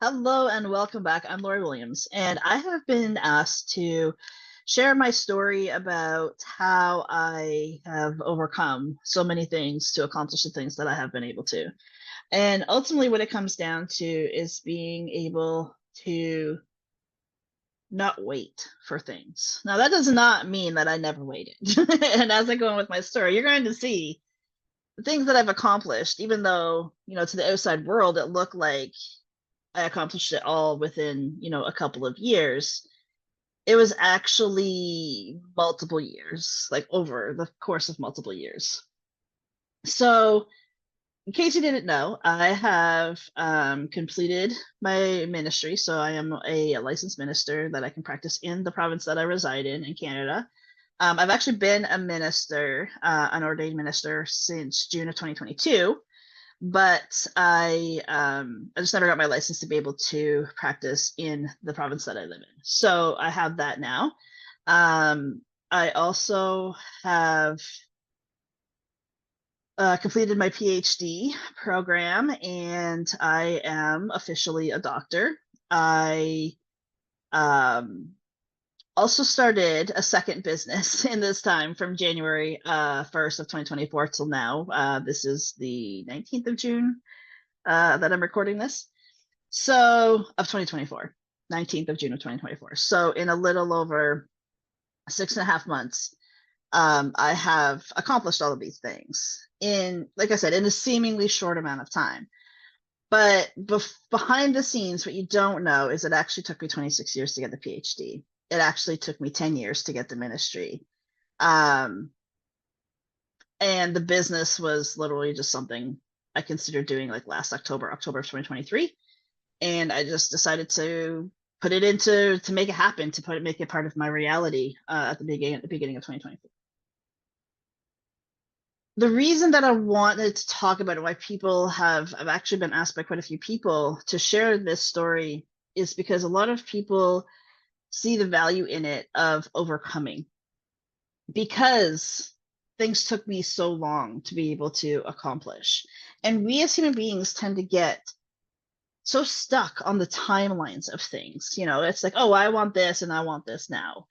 Hello and welcome back. I'm Lori Williams, and I have been asked to share my story about how I have overcome so many things to accomplish the things that I have been able to. And ultimately, what it comes down to is being able to not wait for things. Now, that does not mean that I never waited. And as I go on with my story, you're going to see the things that I've accomplished, even though, to the outside world, it looked like I accomplished it all within, a couple of years. It was actually multiple years, like over the course of multiple years. So, in case you didn't know, I have completed my ministry. So, I am a licensed minister that I can practice in the province that I reside in Canada. I've actually been a minister, an ordained minister, since June of 2022, but I just never got my license to be able to practice in the province that I live in. So I have that now. I also have completed my PhD program, and I am officially a doctor. I um, also started a second business in this time from January 1st of 2024 till now. This is the 19th of June that I'm recording this. So, of 2024, 19th of June of 2024. So, in a little over 6.5 months, I have accomplished all of these things in, like I said, in a seemingly short amount of time. But behind the scenes, what you don't know is it actually took me 26 years to get the PhD. It actually took me 10 years to get the ministry. Um, and the business was literally just something I considered doing like last October of 2023. And I just decided to put it into to make it happen, to make it part of my reality at the beginning of 2024. The reason that I wanted to talk about it, why people have I've actually been asked by quite a few people to share this story, is because a lot of people see the value in it of overcoming, because things took me so long to be able to accomplish. And we as human beings tend to get so stuck on the timelines of things. It's like, oh, I want this and I want this now.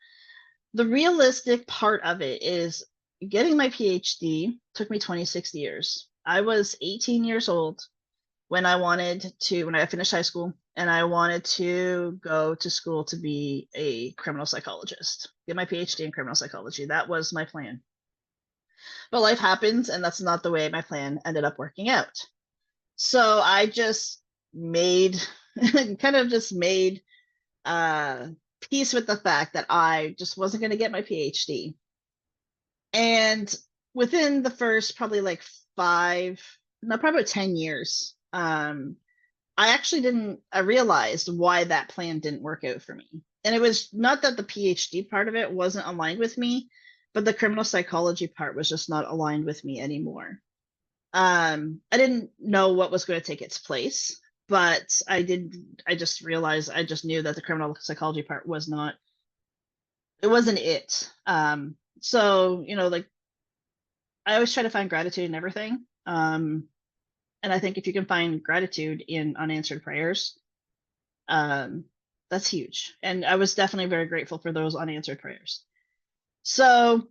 The realistic part of it is getting my PhD took me 26 years. I was 18 years old when I finished high school, and I wanted to go to school to be a criminal psychologist, get my PhD in criminal psychology. That was my plan. But life happens, and that's not the way my plan ended up working out. So I just made kind of just made uh peace with the fact that I just wasn't going to get my PhD. And within the first probably like five, no, probably about 10 years, I realized why that plan didn't work out for me. And it was not that the PhD part of it wasn't aligned with me, but the criminal psychology part was just not aligned with me anymore. I didn't know what was going to take its place, but I just realized, I just knew that the criminal psychology part it wasn't it. So, like, I always try to find gratitude in everything. And I think if you can find gratitude in unanswered prayers, um, that's huge. And I was definitely very grateful for those unanswered prayers. So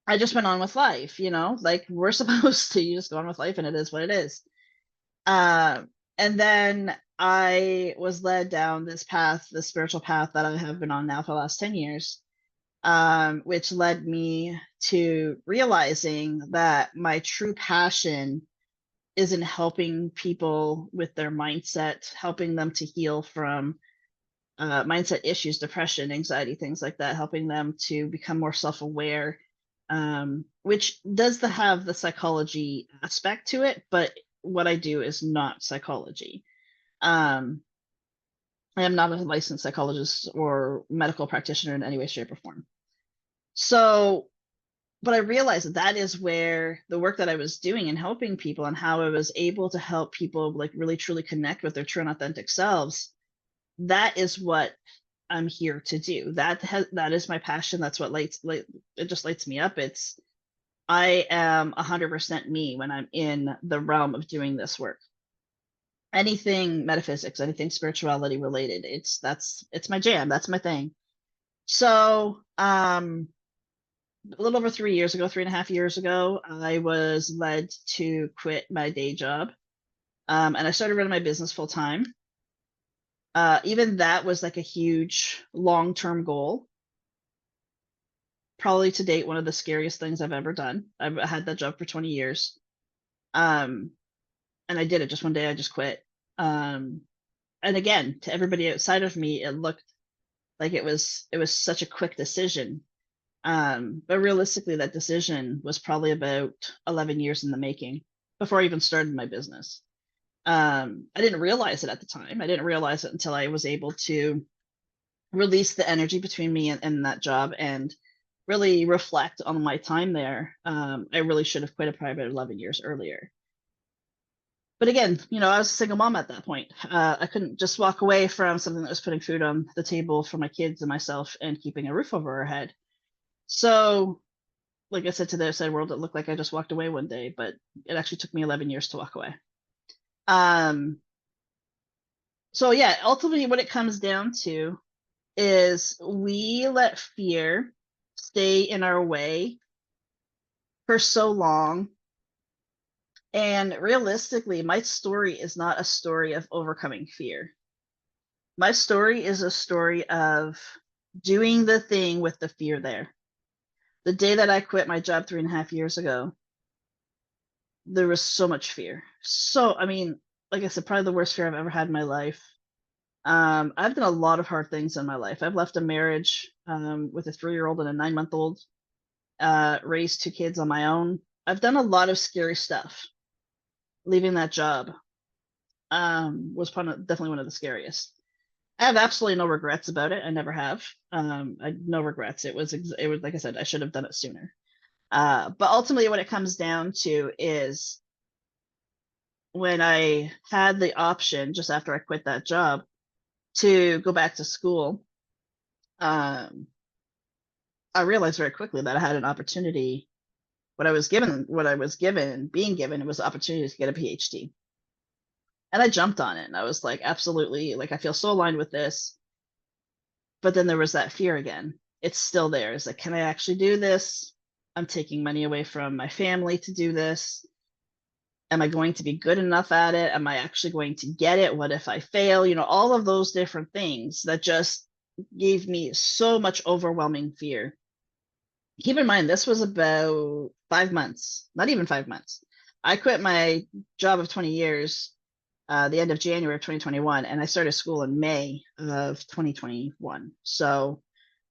I just went on with life, like we're supposed to. You just go on with life, and it is what it is. Uh, and then I was led down this path, this spiritual path that I have been on now for the last 10 years, which led me to realizing that my true passion is in helping people with their mindset, helping them to heal from mindset issues, depression, anxiety, things like that, helping them to become more self aware, which does have the psychology aspect to it, but what I do is not psychology. Um, I am not a licensed psychologist or medical practitioner in any way, shape, or form. So, but I realized that is where the work that I was doing and helping people, and how I was able to help people like really truly connect with their true and authentic selves, that is what I'm here to do. That is my passion. That's what it just lights me up. I am 100% me when I'm in the realm of doing this work. anything metaphysics, anything spirituality related. It's my jam. That's my thing. So, a little over 3 years ago, 3.5 years ago, I was led to quit my day job. And I started running my business full time. Even that was like a huge long-term goal. Probably to date, one of the scariest things I've ever done. I've had that job for 20 years. And I did it just one day. I just quit. And again, to everybody outside of me, it looked like it was such a quick decision. But realistically, that decision was probably about 11 years in the making before I even started my business. I didn't realize it at the time. I didn't realize it until I was able to release the energy between me and that job and really reflect on my time there. I really should have quit it probably about 11 years earlier. But again, I was a single mom at that point. I couldn't just walk away from something that was putting food on the table for my kids and myself and keeping a roof over our head. So, like I said, to the outside world, it looked like I just walked away one day, but it actually took me 11 years to walk away. So yeah, ultimately what it comes down to is we let fear stay in our way for so long. And realistically, my story is not a story of overcoming fear. My story is a story of doing the thing with the fear there. The day that I quit my job 3.5 years ago, there was so much fear. So, I mean, like I said, probably the worst fear I've ever had in my life. I've done a lot of hard things in my life. I've left a marriage with a 3-year-old and a 9-month-old, raised 2 kids on my own. I've done a lot of scary stuff. Leaving that job was definitely one of the scariest. I have absolutely no regrets about it. I never have. No regrets. It was like I said, I should have done it sooner. But ultimately, what it comes down to is when I had the option just after I quit that job to go back to school, um, I realized very quickly that I had an opportunity. Being given, it was the opportunity to get a PhD. And I jumped on it and I was like, absolutely, like I feel so aligned with this. But then there was that fear again. It's still there. It's like, can I actually do this? I'm taking money away from my family to do this. Am I going to be good enough at it? Am I actually going to get it? What if I fail? All of those different things that just gave me so much overwhelming fear. Keep in mind, this was about 5 months, not even 5 months. I quit my job of 20 years the end of January of 2021, and I started school in May of 2021. So,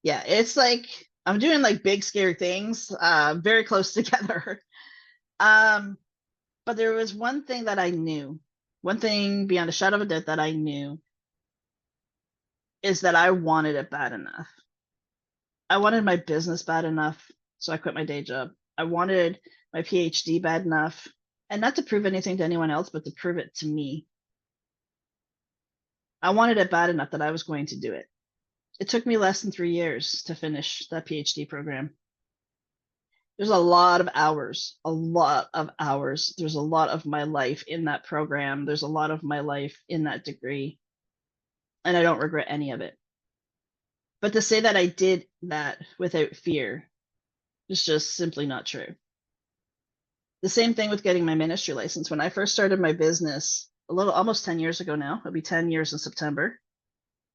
yeah, it's like I'm doing like big scary things, very close together. But there was one thing that I knew, one thing beyond a shadow of a doubt that I knew is that I wanted it bad enough. I wanted my business bad enough, so I quit my day job. I wanted my PhD bad enough, and not to prove anything to anyone else, but to prove it to me. I wanted it bad enough that I was going to do it. It took me less than 3 years to finish that PhD program. There's a lot of hours, a lot of hours. There's a lot of my life in that program. There's a lot of my life in that degree. And I don't regret any of it. But to say that I did that without fear is just simply not true. The same thing with getting my ministry license. When I first started my business, almost 10 years ago now, it'll be 10 years in September.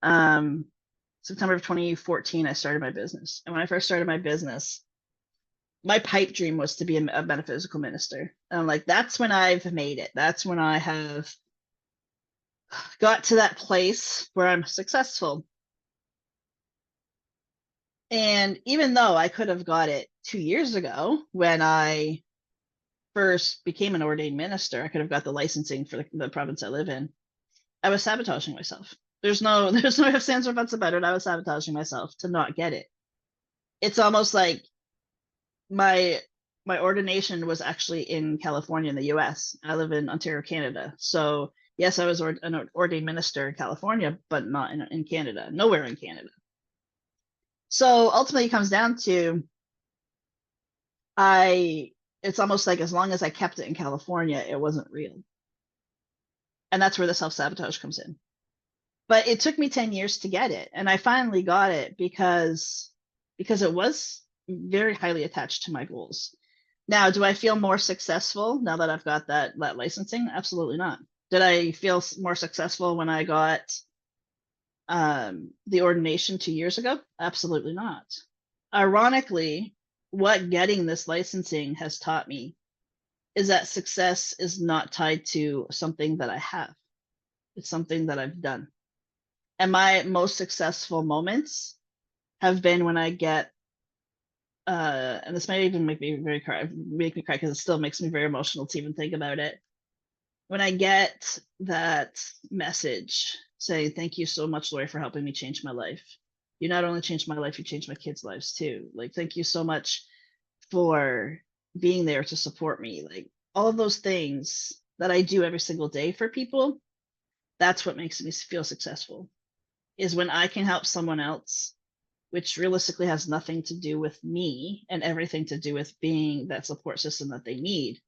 September of 2014, I started my business. And when I first started my business, my pipe dream was to be a metaphysical minister. And I'm like, that's when I've made it. That's when I have got to that place where I'm successful. And even though I could have got it 2 years ago when I first became an ordained minister, I could have got the licensing for the province I live in. I was sabotaging myself. There's no ifs, ands, or buts about it. I was sabotaging myself to not get it. It's almost like my ordination was actually in California in the US. I live in Ontario, Canada. So yes, I was an ordained minister in California, but not in Canada, nowhere in Canada. So ultimately it comes down to it's almost like as long as I kept it in California, it wasn't real. And that's where the self-sabotage comes in. But it took me 10 years to get it. And I finally got it because it was very highly attached to my goals. Now, do I feel more successful now that I've got that licensing? Absolutely not. Did I feel more successful when I got the ordination 2 years ago? Absolutely not. Ironically, what getting this licensing has taught me is that success is not tied to something that I have. It's something that I've done. And my most successful moments have been when I get, and this might even make me cry because it still makes me very emotional to even think about it. When I get that message saying, "Thank you so much, Lori, for helping me change my life. You not only changed my life, you changed my kids' lives too. Like, thank you so much for being there to support me." Like, all of those things that I do every single day for people, that's what makes me feel successful, is when I can help someone else, which realistically has nothing to do with me and everything to do with being that support system that they need.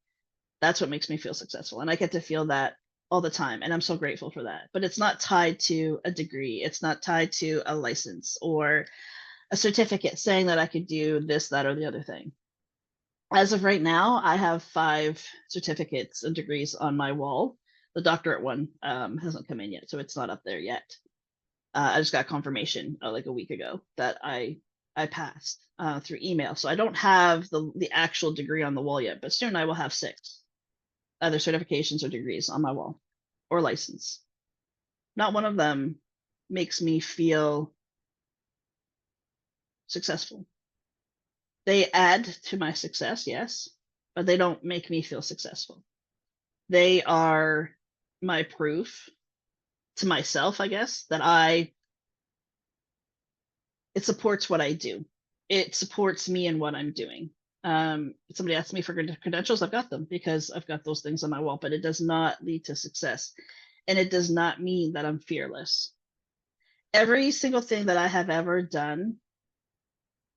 That's what makes me feel successful. And I get to feel that all the time. And I'm so grateful for that. But it's not tied to a degree, it's not tied to a license or a certificate saying that I could do this, that, or the other thing. As of right now, I have 5 certificates and degrees on my wall. The doctorate one hasn't come in yet, so it's not up there yet. I just got confirmation like a week ago that I passed through email. So I don't have the actual degree on the wall yet, but soon I will have 6 other certifications or degrees on my wall or license. Not one of them makes me feel successful. They add to my success, yes, but they don't make me feel successful. They are my proof to myself, I guess, that it supports what I do. It supports me in what I'm doing. Somebody asked me for credentials, I've got them because I've got those things on my wall, but it does not lead to success. And it does not mean that I'm fearless. Every single thing that I have ever done,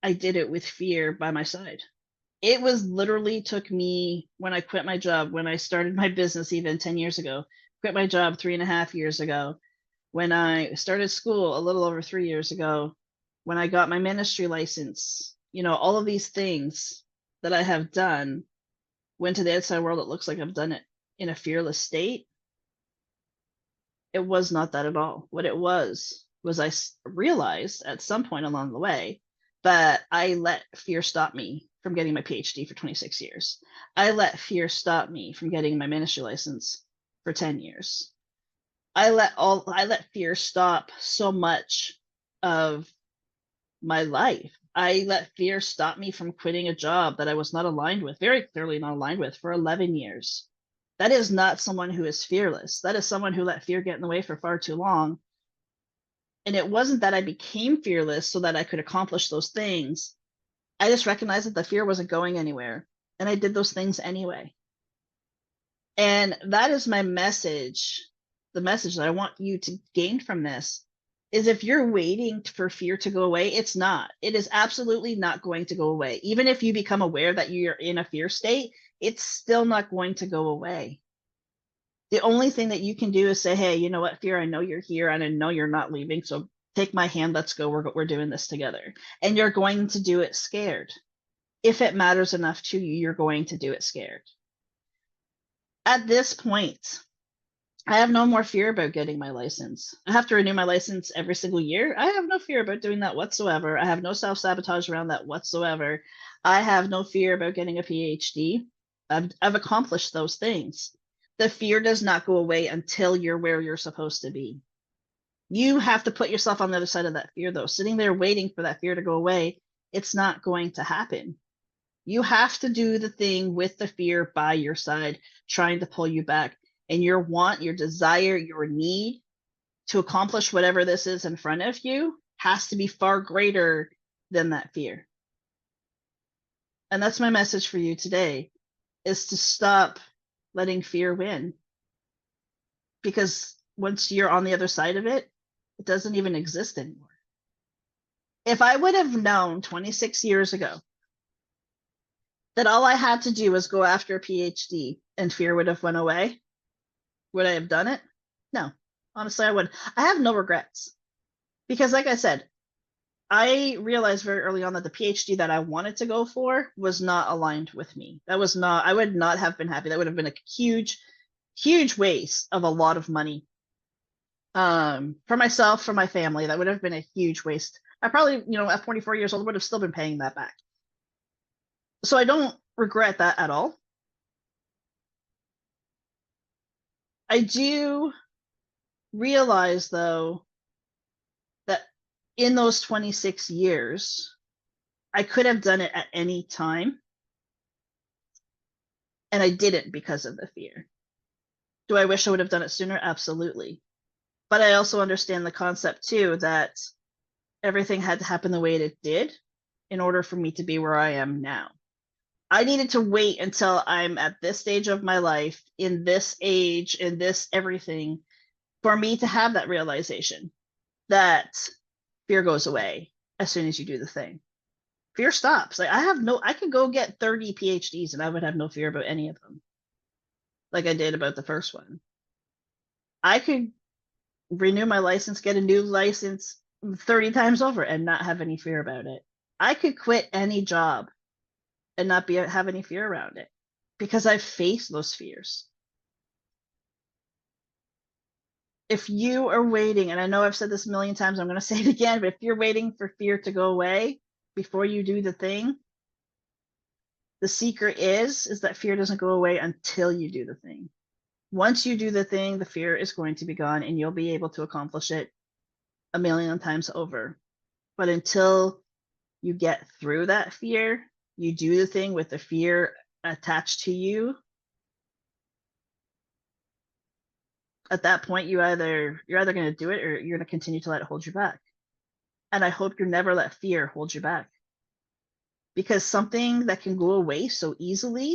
I did it with fear by my side. It was literally took me when I quit my job, when I started my business even 10 years ago, quit my job 3.5 years ago, when I started school a little over 3 years ago, when I got my ministry license, all of these things that I have done, went to the outside world, it looks like I've done it in a fearless state. It was not that at all. What it was I realized at some point along the way that I let fear stop me from getting my PhD for 26 years. I let fear stop me from getting my ministry license for 10 years. I let fear stop so much of my life. I let fear stop me from quitting a job that I was not aligned with, very clearly not aligned with, for 11 years. That is not someone who is fearless. That is someone who let fear get in the way for far too long. And it wasn't that I became fearless so that I could accomplish those things. I just recognized that the fear wasn't going anywhere. And I did those things anyway. And that is my message. The message that I want you to gain from this is, if you're waiting for fear to go away, it's not. It is absolutely not going to go away. Even if you become aware that you're in a fear state, it's still not going to go away. The only thing that you can do is say, "Hey, you know what, fear, I know you're here and I know you're not leaving. So take my hand, let's go. We're doing this together." And you're going to do it scared. If it matters enough to you, you're going to do it scared. At this point, I have no more fear about getting my license. I have to renew my license every single year. I have no fear about doing that whatsoever. I have no self-sabotage around that whatsoever. I have no fear about getting a PhD. I've accomplished those things. The fear does not go away until you're where you're supposed to be. You have to put yourself on the other side of that fear, though. Sitting there waiting for that fear to go away, it's not going to happen. You have to do the thing with the fear by your side, trying to pull you back. And your want, your desire, your need to accomplish whatever this is in front of you has to be far greater than that fear. And that's my message for you today, is to stop letting fear win. Because once you're on the other side of it, it doesn't even exist anymore. If I would have known 26 years ago that all I had to do was go after a PhD and fear would have went away, would I have done it? No, honestly, I would. I have no regrets because, like I said, I realized very early on that the PhD that I wanted to go for was not aligned with me. That was not, I would not have been happy. That would have been a huge, huge waste of a lot of money. For myself, for my family, that would have been a huge waste. I probably, at 44 years old, would have still been paying that back. So I don't regret that at all. I do realize, though, that in those 26 years, I could have done it at any time, and I didn't because of the fear. Do I wish I would have done it sooner? Absolutely. But I also understand the concept too that everything had to happen the way it did in order for me to be where I am now. I needed to wait until I'm at this stage of my life, in this age, in this everything, for me to have that realization that fear goes away as soon as you do the thing. Fear stops. Like I could go get 30 PhDs and I would have no fear about any of them, like I did about the first one. I could renew my license, get a new license 30 times over and not have any fear about it. I could quit any job and not have any fear around it because I've faced those fears. If you are waiting, and I know I've said this a million times, I'm going to say it again, but if you're waiting for fear to go away before you do the thing, the secret is that fear doesn't go away until you do the thing. Once you do the thing, the fear is going to be gone and you'll be able to accomplish it a million times over. But until you get through that fear, you do the thing with the fear attached to you, at that point you're either going to do it or you're going to continue to let it hold you back. And I hope you never let fear hold you back, because something that can go away so easily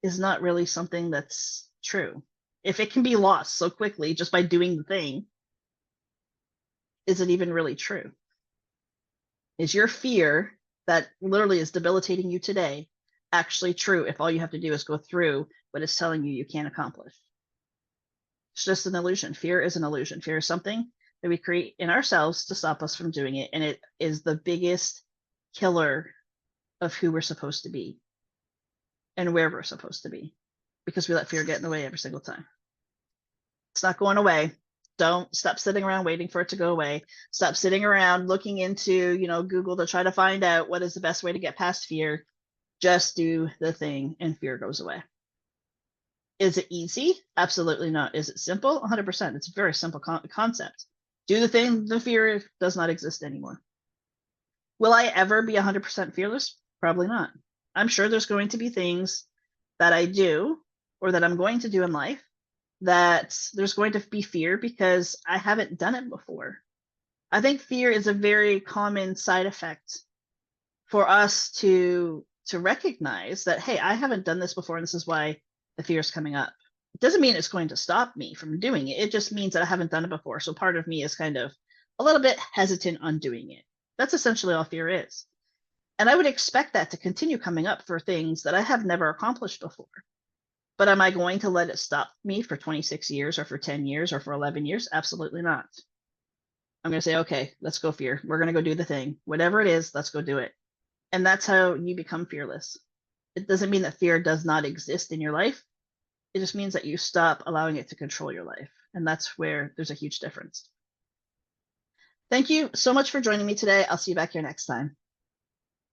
is not really something that's true. If it can be lost so quickly just by doing the thing, is it even really true? Is your fear that literally is debilitating you today actually true if all you have to do is go through what it's telling you can't accomplish? It's just an illusion. Fear is an illusion. Fear is something that we create in ourselves to stop us from doing it. And it is the biggest killer of who we're supposed to be and where we're supposed to be, because we let fear get in the way every single time. It's not going away. Don't stop sitting around waiting for it to go away. Stop sitting around looking into, Google to try to find out what is the best way to get past fear. Just do the thing and fear goes away. Is it easy? Absolutely not. Is it simple? 100%. It's a very simple concept. Do the thing, the fear does not exist anymore. Will I ever be 100% fearless? Probably not. I'm sure there's going to be things that I do or that I'm going to do in life that there's going to be fear because I haven't done it before. I think fear is a very common side effect for us to recognize that, hey, I haven't done this before and this is why the fear is coming up. It doesn't mean it's going to stop me from doing it. It just means that I haven't done it before. So part of me is kind of a little bit hesitant on doing it. That's essentially all fear is. And I would expect that to continue coming up for things that I have never accomplished before. But am I going to let it stop me for 26 years or for 10 years or for 11 years? Absolutely not. I'm going to say, okay, let's go fear. We're going to go do the thing. Whatever it is, let's go do it. And that's how you become fearless. It doesn't mean that fear does not exist in your life. It just means that you stop allowing it to control your life. And that's where there's a huge difference. Thank you so much for joining me today. I'll see you back here next time.